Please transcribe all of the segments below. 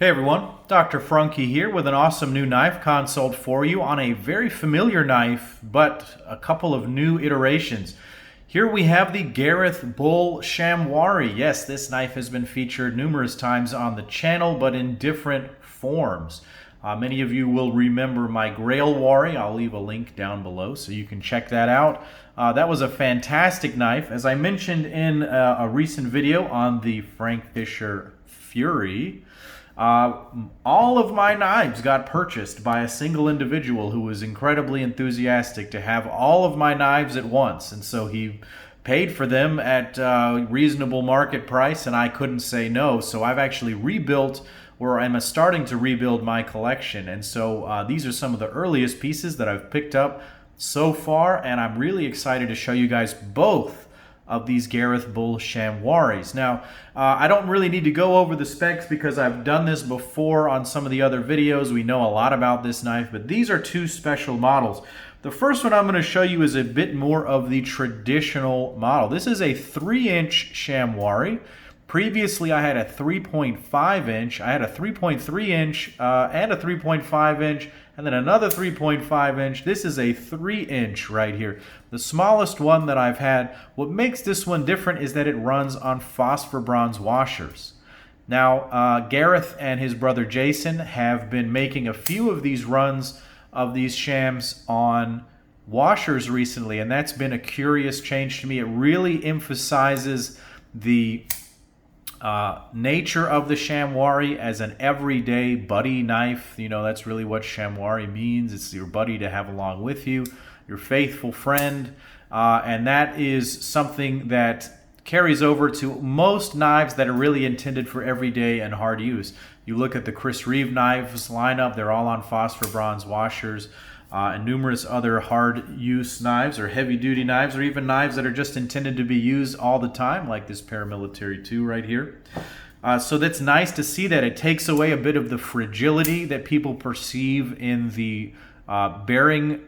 Hey everyone, Dr. Frunky here with an awesome new knife consult for you on a very familiar knife, but a couple of new iterations. Here we have the Gareth Bull Shamwari. Yes, this knife has been featured numerous times on the channel, but in different forms. Many of you will remember my GRAILWARI. I'll leave a link down below so you can check that out. That was a fantastic knife. As I mentioned in a recent video on the Frunkwari, all of my knives got purchased by a single individual who was incredibly enthusiastic to have all of my knives at once. And so he paid for them at reasonable market price, and I couldn't say no. So I've actually rebuilt, or I'm starting to rebuild my collection. And so these are some of the earliest pieces that I've picked up so far, and I'm really excited to show you guys both of these Gareth Bull Shamwaris. Now, I don't really need to go over the specs because I've done this before on some of the other videos. We know a lot about this knife, but these are two special models. The first one I'm going to show you is a bit more of the traditional model. This is a 3-inch Shamwari. Previously, I had a 3.5 inch, I had a 3.3 inch, and a 3.5 inch, and then another 3.5 inch. This is a 3-inch right here, the smallest one that I've had. What makes this one different is that it runs on phosphor bronze washers. Now, Gareth and his brother Jason have been making a few of these runs of these shams on washers recently, and that's been a curious change to me. It really emphasizes the nature of the Shamwari as an everyday buddy knife. You know, that's really what Shamwari means. It's your buddy to have along with you, your faithful friend, and that is something that carries over to most knives that are really intended for everyday and hard use. You look at the Chris Reeve knives lineup, they're all on phosphor bronze washers. And numerous other hard use knives or heavy duty knives, or even knives that are just intended to be used all the time, like this Paramilitary 2 right here. So that's nice to see that it takes away a bit of the fragility that people perceive in the bearing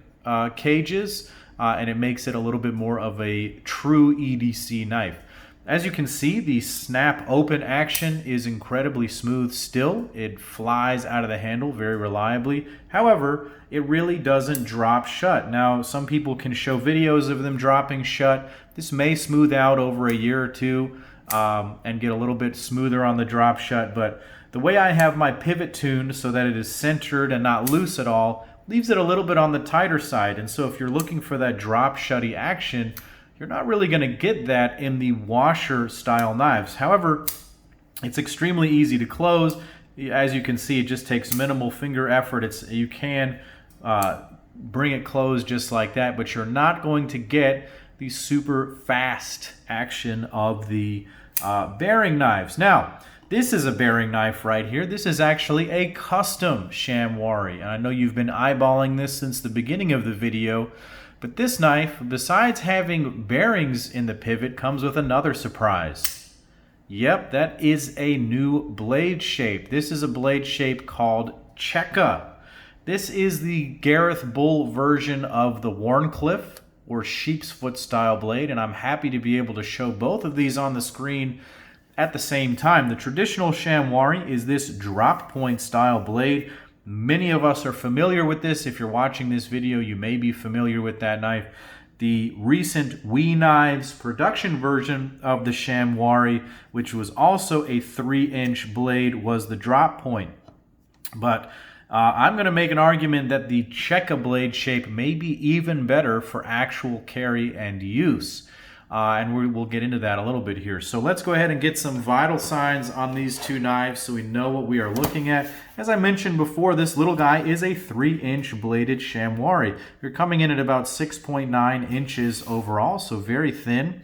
cages, and it makes it a little bit more of a true EDC knife. As you can see, the snap open action is incredibly smooth still. It flies out of the handle very reliably. However, it really doesn't drop shut. Now, some people can show videos of them dropping shut. This may smooth out over a year or two and get a little bit smoother on the drop shut, but the way I have my pivot tuned so that it is centered and not loose at all leaves it a little bit on the tighter side. And so if you're looking for that drop shutty action, you're not really going to get that in the washer style knives. However, it's extremely easy to close. As you can see, it just takes minimal finger effort. You can bring it closed just like that, but you're not going to get the super fast action of the bearing knives. Now, this is a bearing knife right here. This is actually a custom Shamwari, and I know you've been eyeballing this since the beginning of the video. But this knife, besides having bearings in the pivot, comes with another surprise. Yep, that is a new blade shape. This is a blade shape called Cheka. This is the Gareth Bull version of the Wharncliffe or sheep's foot style blade, and I'm happy to be able to show both of these on the screen at the same time. The traditional Shamwari is this drop point style blade. Many of us are familiar with this. If you're watching this video, you may be familiar with that knife. The recent WE Knives production version of the Shamwari, which was also a 3-inch blade, was the drop point. But I'm going to make an argument that the Cheka blade shape may be even better for actual carry and use. And we'll get into that a little bit here. So let's go ahead and get some vital signs on these two knives so we know what we are looking at. As I mentioned before, this little guy is a 3-inch bladed Shamwari. You're coming in at about 6.9 inches overall, so very thin,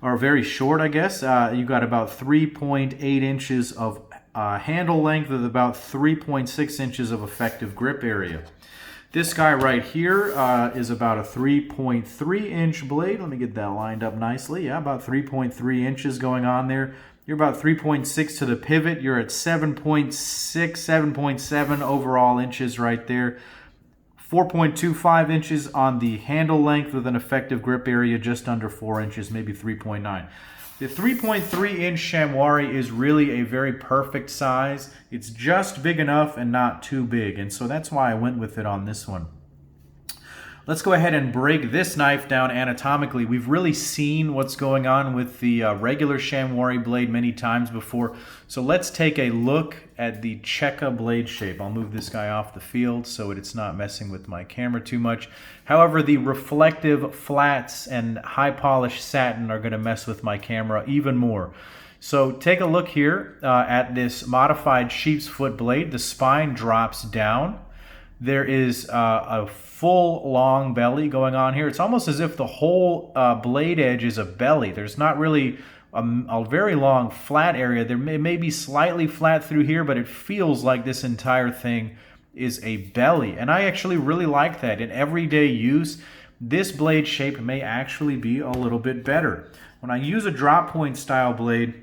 or very short, I guess. You've got about 3.8 inches of handle length with about 3.6 inches of effective grip area. This guy right here is about a 3.3-inch blade. Let me get that lined up nicely. Yeah, about 3.3 inches going on there. You're about 3.6 to the pivot. You're at 7.6, 7.7 overall inches right there. 4.25 inches on the handle length with an effective grip area just under 4 inches, maybe 3.9. The 3.3 inch Shamwari is really a very perfect size. It's just big enough and not too big, and so that's why I went with it on this one. Let's go ahead and break this knife down anatomically. We've really seen what's going on with the regular Shamwari blade many times before. So let's take a look at the Cheka blade shape. I'll move this guy off the field so it's not messing with my camera too much. However, the reflective flats and high polished satin are going to mess with my camera even more. So take a look here at this modified sheep's foot blade. The spine drops down. There is a full long belly going on here. It's almost as if the whole blade edge is a belly. There's not really a very long flat area. There may be slightly flat through here, but it feels like this entire thing is a belly. And I actually really like that. In everyday use, this blade shape may actually be a little bit better. When I use a drop point style blade,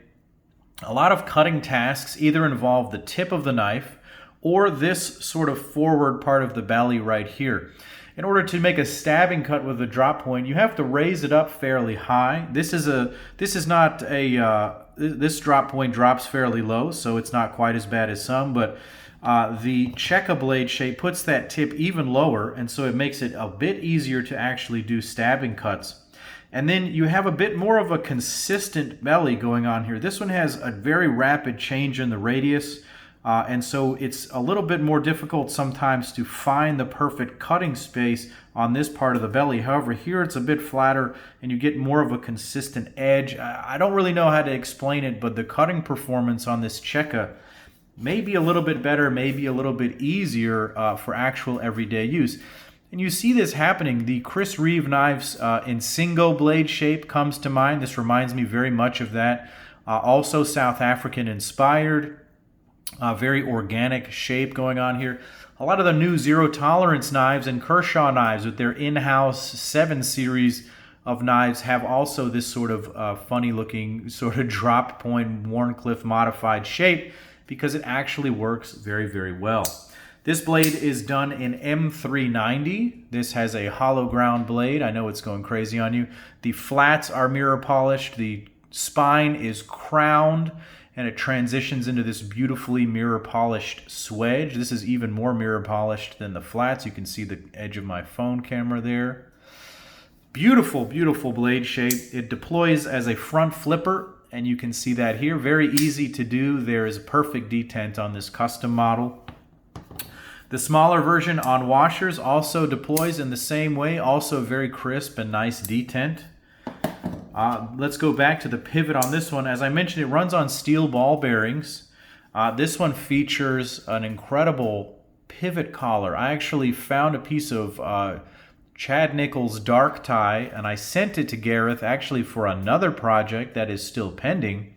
a lot of cutting tasks either involve the tip of the knife or this sort of forward part of the belly right here. In order to make a stabbing cut with a drop point, you have to raise it up fairly high. This drop point drops fairly low, so it's not quite as bad as some, but the Cheka blade shape puts that tip even lower, and so it makes it a bit easier to actually do stabbing cuts. And then you have a bit more of a consistent belly going on here. This one has a very rapid change in the radius. And so it's a little bit more difficult sometimes to find the perfect cutting space on this part of the belly. However, here it's a bit flatter and you get more of a consistent edge. I don't really know how to explain it, but the cutting performance on this Cheka may be a little bit better, maybe a little bit easier for actual everyday use. And you see this happening. The Chris Reeve knives in single blade shape comes to mind. This reminds me very much of that. Also South African inspired. Very organic shape going on here. A lot of the new zero tolerance knives and Kershaw knives with their in-house 7 series of knives have also this sort of funny looking sort of drop point Wharncliffe modified shape because it actually works very, very well. This blade is done in M390. This has a hollow ground blade. I know it's going crazy on you. The flats are Miura polished. The spine is crowned, and it transitions into this beautifully mirror polished swedge. This is even more mirror polished than the flats. You can see the edge of my phone camera there. Beautiful, beautiful blade shape. It deploys as a front flipper, and you can see that here. Very easy to do. There is a perfect detent on this custom model. The smaller version on washers also deploys in the same way, also very crisp and nice detent. Let's go back to the pivot on this one. As I mentioned, it runs on steel ball bearings. This one features an incredible pivot collar. I actually found a piece of Chad Nichols dark tie, and I sent it to Gareth actually for another project that is still pending.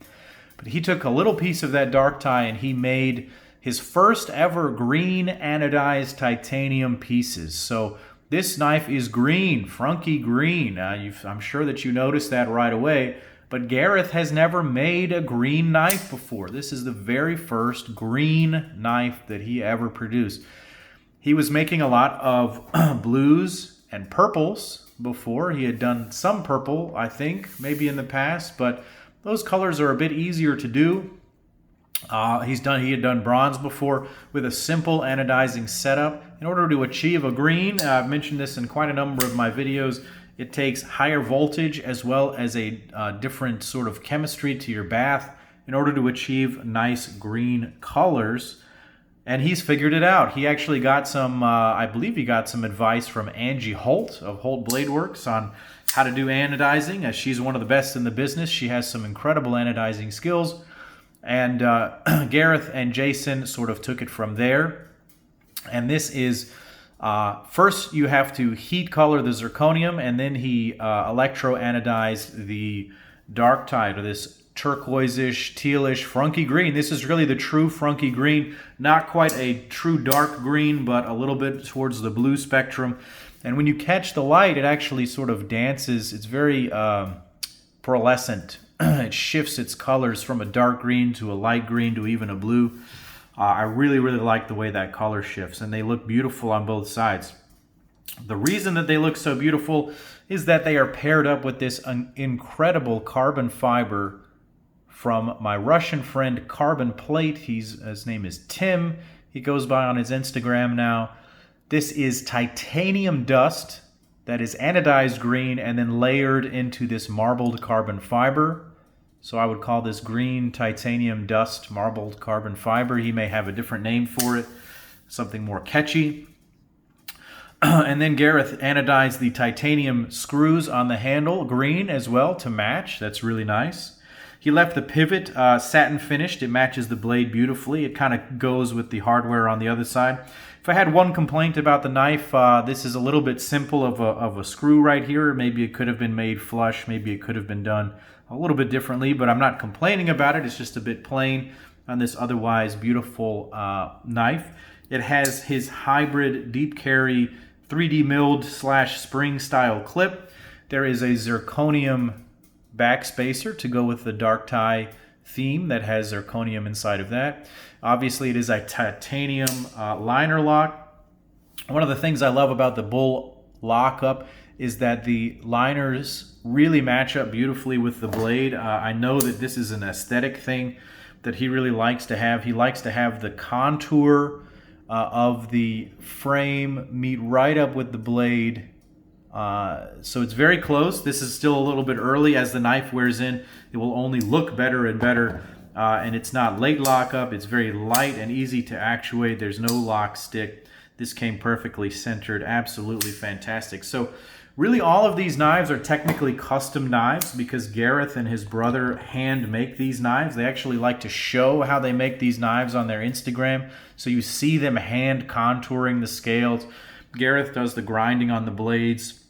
But he took a little piece of that dark tie and he made his first ever green anodized titanium pieces. So this knife is green, Frunky green. I'm sure that you noticed that right away, but Gareth has never made a green knife before. This is the very first green knife that he ever produced. He was making a lot of blues and purples before. He had done some purple, I think, maybe in the past, but those colors are a bit easier to do. He had done bronze before with a simple anodizing setup. In order to achieve a green, I've mentioned this in quite a number of my videos, it takes higher voltage as well as a different sort of chemistry to your bath in order to achieve nice green colors. And he's figured it out. He actually got some, I believe he got some advice from Angie Holt of Holt Blade Works on how to do anodizing, as she's one of the best in the business. She has some incredible anodizing skills. And Gareth and Jason sort of took it from there. And this is, first you have to heat color the zirconium, and then he electro-anodized the dark tie to this turquoise-ish, tealish, Frunky green. This is really the true Frunky green. Not quite a true dark green, but a little bit towards the blue spectrum. And when you catch the light, it actually sort of dances. It's very pearlescent. It shifts its colors from a dark green to a light green to even a blue. I really, really like the way that color shifts, and they look beautiful on both sides. The reason that they look so beautiful is that they are paired up with this incredible carbon fiber from my Russian friend Carbon Plate. His name is Tim. He goes by on his Instagram now. This is titanium dust that is anodized green and then layered into this marbled carbon fiber. So I would call this green titanium dust marbled carbon fiber. He may have a different name for it, something more catchy. And then Gareth anodized the titanium screws on the handle green as well to match. That's really nice. He left the pivot satin finished. It matches the blade beautifully. It kind of goes with the hardware on the other side. If I had one complaint about the knife, this is a little bit simple of a screw right here. Maybe it could have been made flush. Maybe it could have been done a little bit differently, but I'm not complaining about it. It's just a bit plain on this otherwise beautiful knife. It has his hybrid deep carry 3D milled / spring style clip. There is a zirconium backspacer to go with the dark tie theme that has zirconium inside of that. Obviously, it is a titanium liner lock. One of the things I love about the Bull lockup is that the liners really match up beautifully with the blade. I know that this is an aesthetic thing that he really likes to have. He likes to have the contour of the frame meet right up with the blade. So it's very close. This is still a little bit early. As the knife wears in, it will only look better and better. And it's not late lockup. It's very light and easy to actuate. There's no lock stick. This came perfectly centered. Absolutely fantastic. So really all of these knives are technically custom knives because Gareth and his brother hand make these knives. They actually like to show how they make these knives on their Instagram. So you see them hand contouring the scales. Gareth does the grinding on the blades.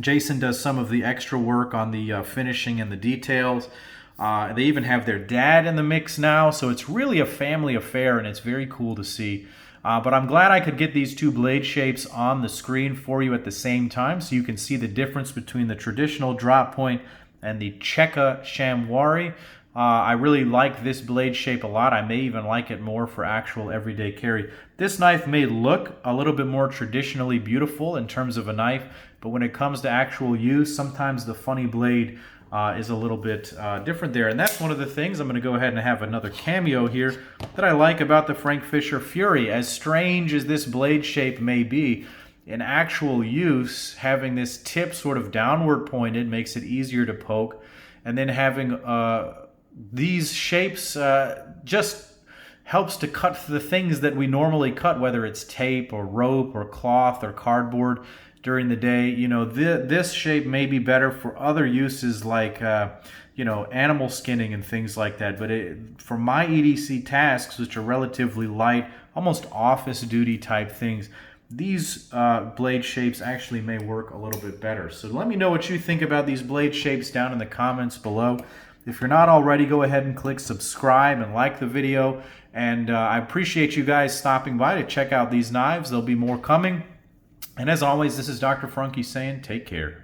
Jason does some of the extra work on the finishing and the details. They even have their dad in the mix now, so it's really a family affair, and it's very cool to see. But I'm glad I could get these two blade shapes on the screen for you at the same time, so you can see the difference between the traditional drop point and the Cheka Shamwari. I really like this blade shape a lot. I may even like it more for actual everyday carry. This knife may look a little bit more traditionally beautiful in terms of a knife, but when it comes to actual use, sometimes the funny blade is a little bit different there. And that's one of the things. I'm going to go ahead and have another cameo here that I like about the Frank Fisher Fury. As strange as this blade shape may be, in actual use, having this tip sort of downward pointed makes it easier to poke. And then having these shapes just helps to cut the things that we normally cut, whether it's tape or rope or cloth or cardboard during the day. You know, this shape may be better for other uses like, you know, animal skinning and things like that. But for my EDC tasks, which are relatively light, almost office duty type things, these blade shapes actually may work a little bit better. So let me know what you think about these blade shapes down in the comments below. If you're not already, go ahead and click subscribe and like the video. And I appreciate you guys stopping by to check out these knives. There'll be more coming. And as always, this is Dr. Frunky saying take care.